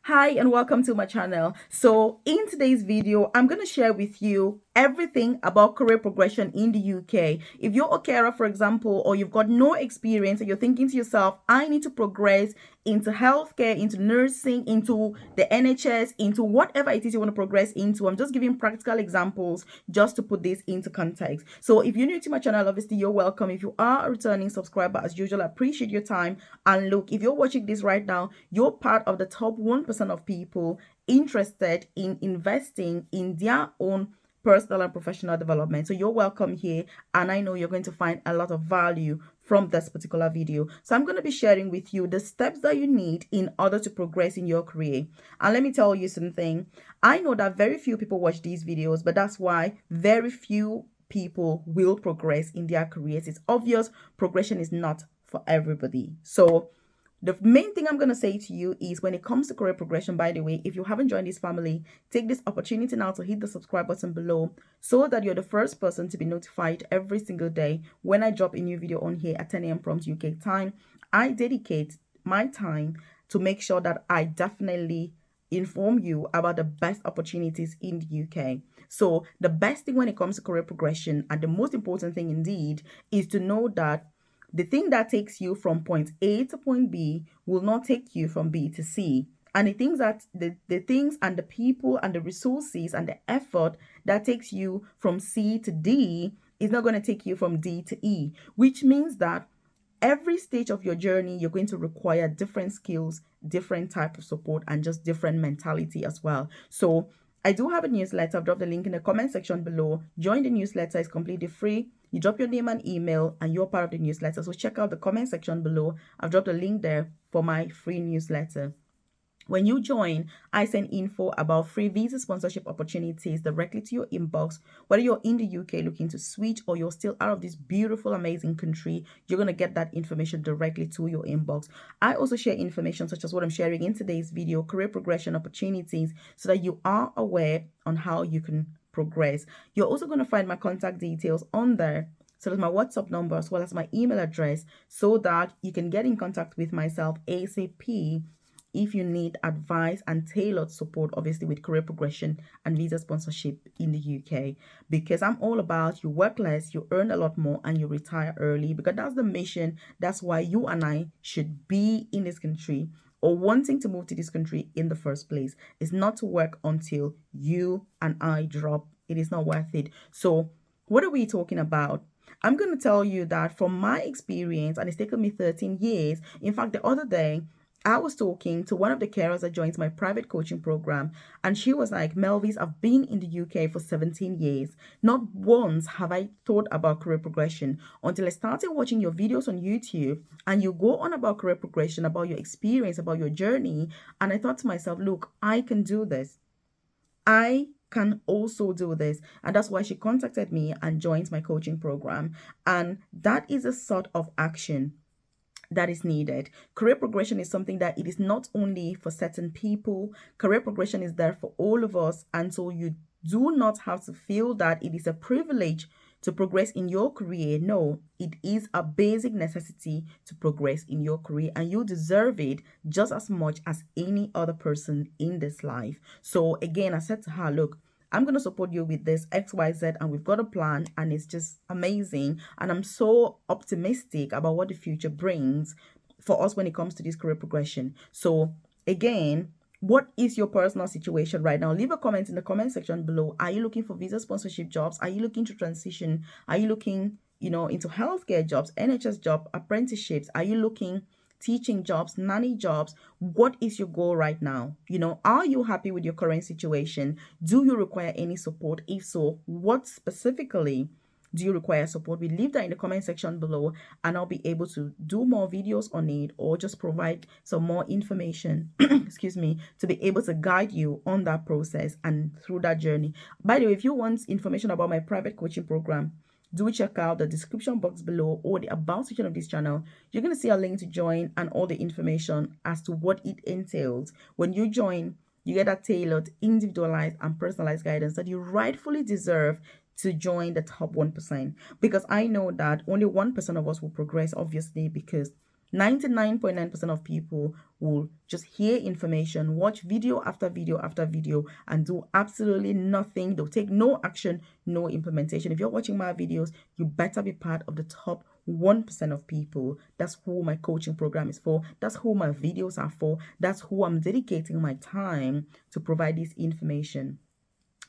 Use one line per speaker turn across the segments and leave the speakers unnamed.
Hi and welcome to my channel. So in today's video, I'm going to share with you everything about career progression in the UK. If you're a carer, for example, or you've got no experience and you're thinking to yourself, I need to progress into healthcare, into nursing, into the NHS, into whatever it is you want to progress into. I'm just giving practical examples just to put this into context. So if you're new to my channel, obviously you're welcome. If you are a returning subscriber, as usual, I appreciate your time. And look, if you're watching this right now, you're part of the top 1% of people interested in investing in their own personal and professional development. So you're welcome here, and I know you're going to find a lot of value from this particular video. So I'm going to be sharing with you the steps that you need in order to progress in your career. And let me tell you something. I know that very few people watch these videos, but that's why very few people will progress in their careers. It's obvious progression is not for everybody. So the main thing I'm going to say to you is when it comes to career progression, by the way, if you haven't joined this family, take this opportunity now to hit the subscribe button below so that you're the first person to be notified every single day when I drop a new video on here at 10 a.m. prompt UK time. I dedicate my time to make sure that I definitely inform you about the best opportunities in the UK. So the best thing when it comes to career progression, and the most important thing indeed, is to know that the thing that takes you from point A to point B will not take you from B to C. And the things that the things and the people and the resources and the effort that takes you from C to D is not going to take you from D to E, which means that every stage of your journey, you're going to require different skills, different type of support, and just different mentality as well. So I do have a newsletter. I've dropped the link in the comment section below. Join the newsletter. It's completely free. You drop your name and email and you're part of the newsletter. So check out the comment section below. I've dropped a link there for my free newsletter. When you join, I send info about free visa sponsorship opportunities directly to your inbox. Whether you're in the UK looking to switch or you're still out of this beautiful, amazing country, you're going to get that information directly to your inbox. I also share information such as what I'm sharing in today's video, career progression opportunities, so that you are aware on how you can progress. You're also going to find my contact details on there. So there's my WhatsApp number as well as my email address so that you can get in contact with myself ASAP if you need advice and tailored support, obviously with career progression and visa sponsorship in the UK. Because I'm all about you work less, you earn a lot more, and you retire early. Because that's the mission. That's why you and I should be in this country or wanting to move to this country in the first place. It's not to work until you and I drop. It is not worth it. So what are we talking about? I'm going to tell you that from my experience, and it's taken me 13 years. In fact, the other day, I was talking to one of the carers that joins my private coaching program, and she was like, Melvis, I've been in the UK for 17 years. Not once have I thought about career progression until I started watching your videos on YouTube, and you go on about career progression, about your experience, about your journey. And I thought to myself, look, I can do this. I can also do this. And that's why she contacted me and joins my coaching program. And that is a sort of action that is needed. Career progression is something that it is not only for certain people. Career progression is there for all of us. And so you do not have to feel that it is a privilege to progress in your career. No, it is a basic necessity to progress in your career, and you deserve it just as much as any other person in this life. So again, I said to her, look, I'm going to support you with this XYZ, and we've got a plan, and it's just amazing. And I'm so optimistic about what the future brings for us when it comes to this career progression. So again, what is your personal situation right now? Leave a comment in the comment section below. Are you looking for visa sponsorship jobs? Are you looking to transition? Are you looking, into healthcare jobs, NHS job, apprenticeships? Are you looking teaching jobs, nanny jobs? What is your goal right now? Are you happy with your current situation? Do you require any support? If so, what specifically do you require support? We leave that in the comment section below, and I'll be able to do more videos on it or just provide some more information excuse me, to be able to guide you on that process and through that journey. By the way, if you want information about my private coaching program, do check out the description box below or the about section of this channel. You're going to see a link to join and all the information as to what it entails. When you join, you get a tailored, individualized, and personalized guidance that you rightfully deserve to join the top 1%. Because I know that only 1% of us will progress, obviously, because 99.9% of people will just hear information, watch video after video after video, and do absolutely nothing. They'll take no action, no implementation. If you're watching my videos, you better be part of the top 1% of people. That's who my coaching program is for. That's who my videos are for. That's who I'm dedicating my time to provide this information,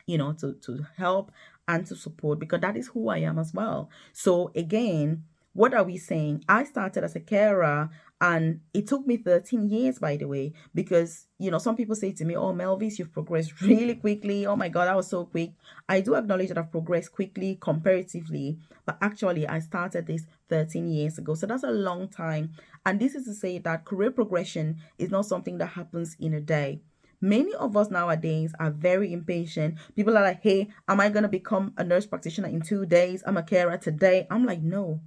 to help and to support, because that is who I am as well. So again, what are we saying? I started as a carer, and it took me 13 years, by the way, because, some people say to me, oh, Melvis, you've progressed really quickly. Oh my God, that was so quick. I do acknowledge that I've progressed quickly comparatively, but actually I started this 13 years ago. So that's a long time. And this is to say that career progression is not something that happens in a day. Many of us nowadays are very impatient. People are like, hey, am I going to become a nurse practitioner in 2 days? I'm a carer today. I'm like, no,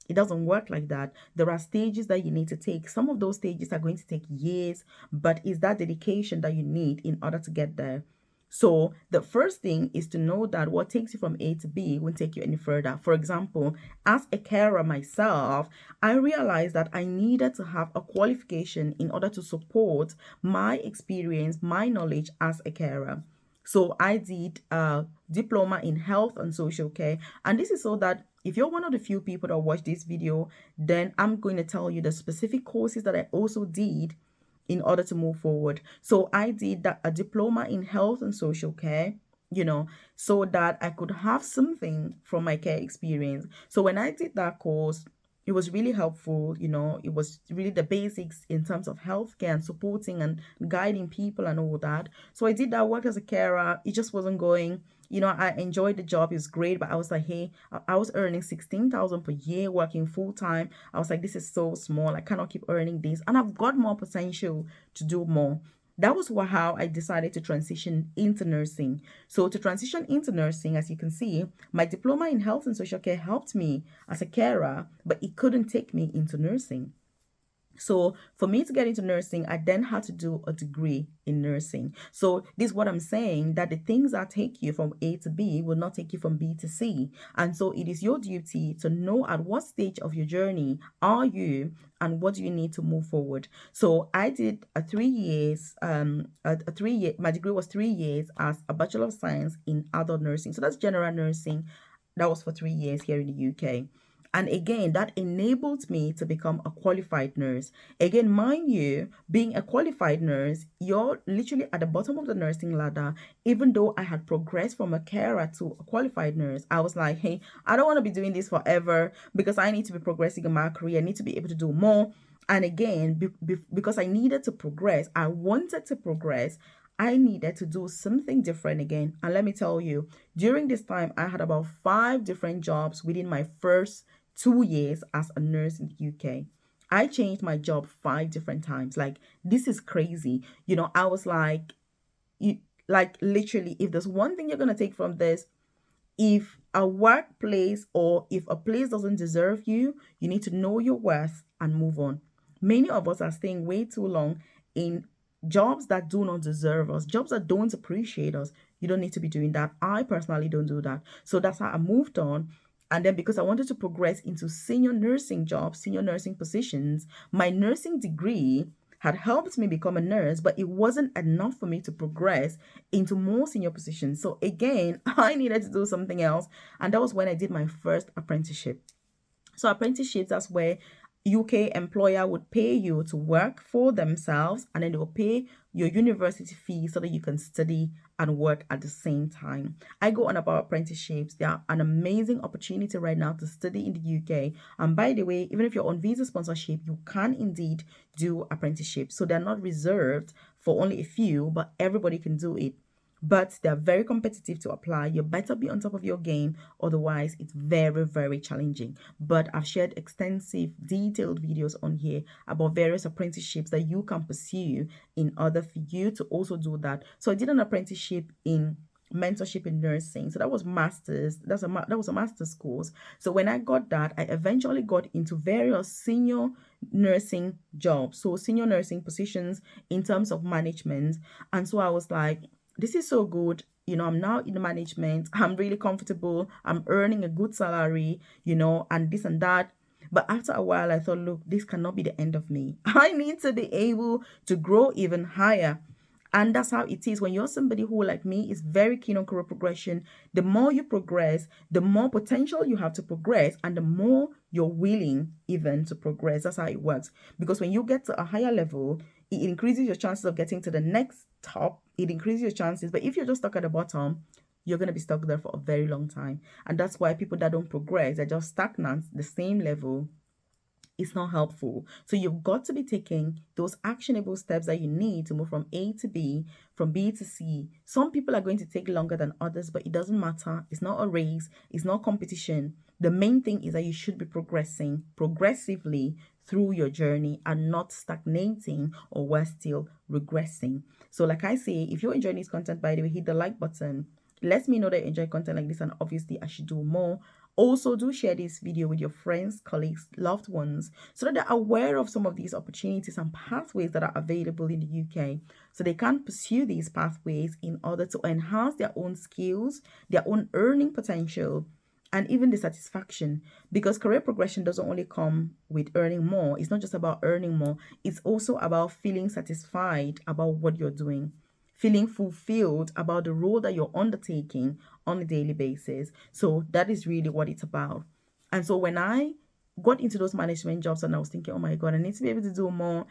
it doesn't work like that. There are stages that you need to take. Some of those stages are going to take years, but it's that dedication that you need in order to get there. So the first thing is to know that what takes you from A to B won't take you any further. For example, as a carer myself, I realized that I needed to have a qualification in order to support my experience, my knowledge as a carer. So I did a diploma in health and social care. And this is so that if you're one of the few people that watch this video, then I'm going to tell you the specific courses that I also did in order to move forward. So I did a diploma in health and social care, so that I could have something from my care experience. So when I did that course, it was really helpful. It was really the basics in terms of healthcare and supporting and guiding people and all that. So I did that work as a carer. It just wasn't going. I enjoyed the job. It was great, but I was like, hey, I was earning 16,000 per year working full time. I was like, this is so small. I cannot keep earning this. And I've got more potential to do more. That was how I decided to transition into nursing. So to transition into nursing, as you can see, my diploma in health and social care helped me as a carer, but it couldn't take me into nursing. So for me to get into nursing, I then had to do a degree in nursing. So this is what I'm saying, that the things that take you from A to B will not take you from B to C. And so it is your duty to know at what stage of your journey are you and what do you need to move forward. So I did a 3 years, my degree was 3 years as a Bachelor of Science in adult nursing. So that's general nursing. That was for 3 years here in the UK. And again, that enabled me to become a qualified nurse. Again, mind you, being a qualified nurse, you're literally at the bottom of the nursing ladder. Even though I had progressed from a carer to a qualified nurse, I was like, hey, I don't want to be doing this forever, because I need to be progressing in my career. I need to be able to do more. And again, because I needed to progress, I wanted to progress, I needed to do something different again. And let me tell you, during this time, I had about 5 different jobs within my first 2 years as a nurse in the UK. I changed my job 5 different times. Like, this is crazy. I was like, literally, if there's one thing you're going to take from this, if a workplace or if a place doesn't deserve you, you need to know your worth and move on. Many of us are staying way too long in jobs that do not deserve us, jobs that don't appreciate us. You don't need to be doing that. I personally don't do that. So that's how I moved on. And then because I wanted to progress into senior nursing jobs, senior nursing positions, my nursing degree had helped me become a nurse, but it wasn't enough for me to progress into more senior positions. So again, I needed to do something else. And that was when I did my first apprenticeship. So apprenticeships, that's where UK employer would pay you to work for themselves, and then they will pay your university fee so that you can study and work at the same time. I go on about apprenticeships. They are an amazing opportunity right now to study in the UK. And by the way, even if you're on visa sponsorship, you can indeed do apprenticeships. So they're not reserved for only a few, but everybody can do it. But they're very competitive to apply. You better be on top of your game, otherwise it's very, very challenging. But I've shared extensive, detailed videos on here about various apprenticeships that you can pursue in order for you to also do that. So I did an apprenticeship in mentorship in nursing. So that was master's. That was a master's course. So when I got that, I eventually got into various senior nursing jobs. So senior nursing positions in terms of management. And so I was like, this is so good. I'm now in management. I'm really comfortable. I'm earning a good salary, and this and that. But after a while, I thought, look, this cannot be the end of me. I need to be able to grow even higher. And that's how it is when you're somebody who, like me, is very keen on career progression. The more you progress, the more potential you have to progress, and the more you're willing even to progress. That's how it works. Because when you get to a higher level, it increases your chances of getting to the next top. It increases your chances. But if you're just stuck at the bottom, you're going to be stuck there for a very long time. And that's why people that don't progress, they're just stagnant, the same level. It's not helpful. So you've got to be taking those actionable steps that you need to move from A to B, from B to C. Some people are going to take longer than others, but it doesn't matter. It's not a race. It's not competition. The main thing is that you should be progressing progressively through your journey and not stagnating or worse still, regressing. So like I say, if you're enjoying this content, by the way, hit the like button. Let me know that you enjoy content like this, and obviously I should do more. Also, do share this video with your friends, colleagues, loved ones, so that they're aware of some of these opportunities and pathways that are available in the UK, so they can pursue these pathways in order to enhance their own skills, their own earning potential, and even the satisfaction. Because career progression doesn't only come with earning more. It's not just about earning more. It's also about feeling satisfied about what you're doing, feeling fulfilled about the role that you're undertaking on a daily basis. So that is really what it's about. And so when I got into those management jobs and I was thinking, oh my God, I need to be able to do more.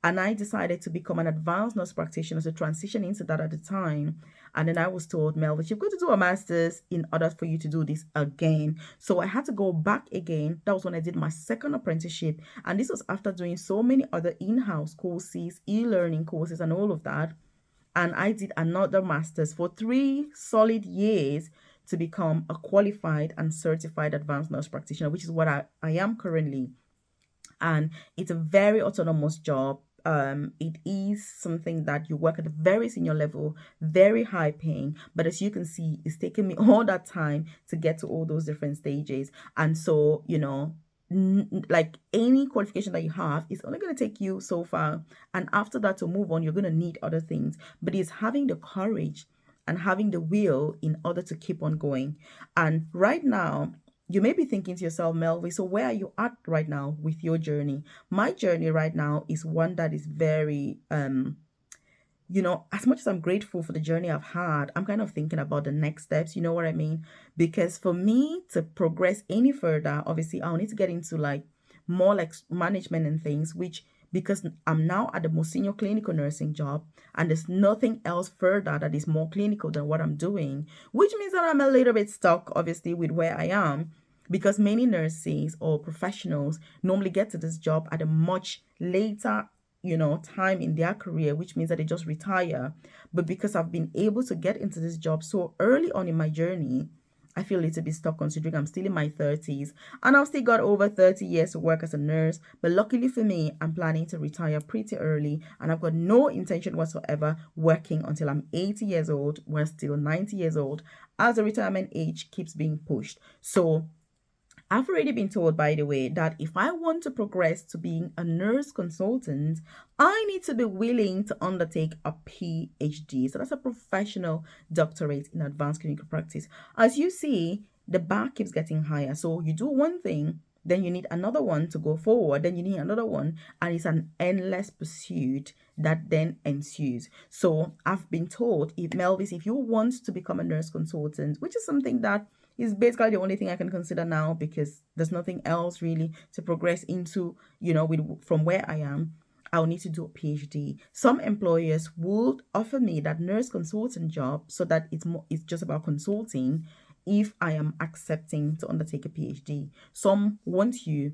And I decided to become an advanced nurse practitioner to transition into that at the time. And then I was told, Melvis, you've got to do a master's in order for you to do this again. So I had to go back again. That was when I did my second apprenticeship. And this was after doing so many other in-house courses, e-learning courses, and all of that. And I did another master's for 3 solid years to become a qualified and certified advanced nurse practitioner, which is what I am currently. And it's a very autonomous job. It is something that you work at a very senior level, very high paying. But as you can see, it's taken me all that time to get to all those different stages. And so, you know, like any qualification that you have is only going to take you so far, and after that, to move on, you're going to need other things. But it's having the courage and having the will in order to keep on going. And right now, you may be thinking to yourself, Melvi, so where are you at right now with your journey? My journey right now is one that is very you know, as much as I'm grateful for the journey I've had, I'm kind of thinking about the next steps, you know what I mean? Because for me to progress any further, obviously I'll need to get into like more like management and things, which, because I'm now at the most senior clinical nursing job and there's nothing else further that is more clinical than what I'm doing, which means that I'm a little bit stuck, obviously, with where I am. Because many nurses or professionals normally get to this job at a much later, you know, time in their career, which means that they just retire. But because I've been able to get into this job so early on in my journey, I feel a little bit stuck, considering I'm still in my 30s and I've still got over 30 years to work as a nurse. But luckily for me, I'm planning to retire pretty early, and I've got no intention whatsoever working until I'm 80 years old. We're still 90 years old as the retirement age keeps being pushed. So I've already been told, by the way, that if I want to progress to being a nurse consultant, I need to be willing to undertake a PhD. So that's a professional doctorate in advanced clinical practice. As you see, the bar keeps getting higher. So you do one thing, then you need another one to go forward, then you need another one, and it's an endless pursuit that then ensues. So I've been told, if Melvis, if you want to become a nurse consultant, which is something that is basically the only thing I can consider now, because there's nothing else really to progress into, you know, from where I am, I'll need to do a PhD. Some employers would offer me that nurse consultant job so that it's just about consulting if I am accepting to undertake a PhD. Some want you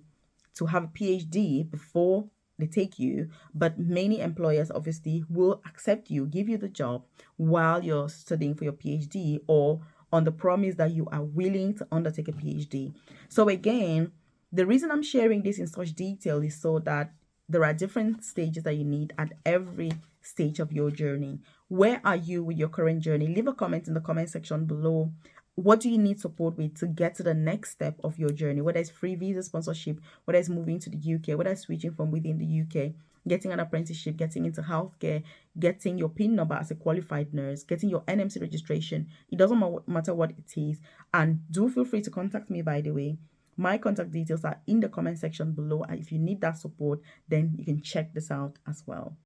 to have a PhD before they take you, but many employers obviously will accept you, give you the job while you're studying for your PhD, or on the promise that you are willing to undertake a PhD. So again, the reason I'm sharing this in such detail is so that there are different stages that you need at every stage of your journey. Where are you with your current journey? Leave a comment in the comment section below. What do you need support with to get to the next step of your journey? Whether it's free visa sponsorship, whether it's moving to the UK, whether it's switching from within the UK, getting an apprenticeship, getting into healthcare, getting your PIN number as a qualified nurse, getting your NMC registration. It doesn't matter what it is. And do feel free to contact me, by the way. My contact details are in the comment section below. And if you need that support, then you can check this out as well.